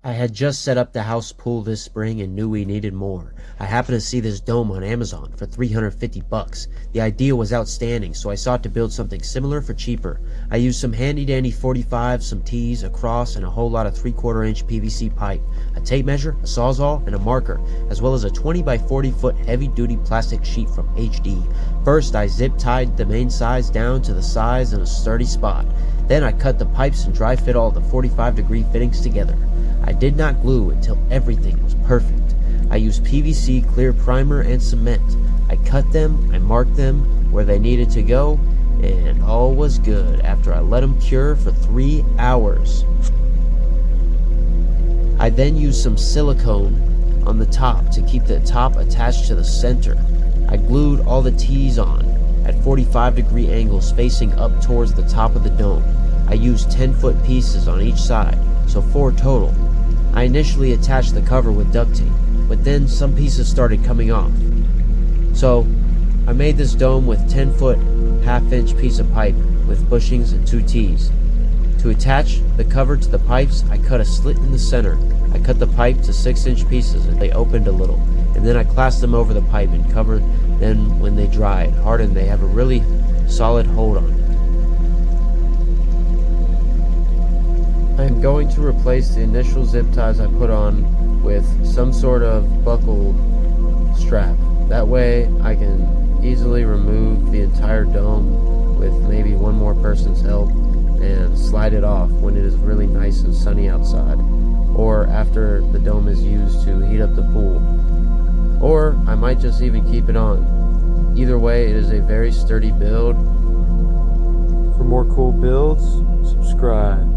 I had just set up the house pool this spring and knew we needed more. I happened to see this dome on Amazon for $350. The idea was outstanding, so I sought to build something similar for cheaper. I used some handy dandy 45, some T's, a cross, and a whole lot of 3/4 inch PVC pipe, a tape measure, a sawzall, and a marker, as well as a 20 by 40 foot heavy duty plastic sheet from HD. First, I zip tied the main sides down to the sides in a sturdy spot. Then I cut the pipes and dry fit all the 45-degree fittings together. I did not glue until everything was perfect. I used PVC clear primer and cement. I cut them, I marked them where they needed to go, and all was good after I let them cure for 3 hours. I then used some silicone on the top to keep the top attached to the center. I glued all the T's on at 45-degree angles facing up towards the top of the dome. I used 10-foot pieces on each side, so 4 total. I initially attached the cover with duct tape, but then some pieces started coming off. So I made this dome with 10-foot half-inch piece of pipe with bushings and 2 T's. To attach the cover to the pipes, I cut a slit in the center. I cut the pipe to 6-inch pieces and they opened a little, and then I clasped them over the pipe and covered them. When they dry and harden, they have a really solid hold on. I am going to replace the initial zip ties I put on with some sort of buckled strap. That way I can easily remove the entire dome with maybe one more person's help and slide it off when it is really nice and sunny outside, or after the dome is used to heat up the pool. Or I might just even keep it on. Either way, it is a very sturdy build. For more cool builds, subscribe.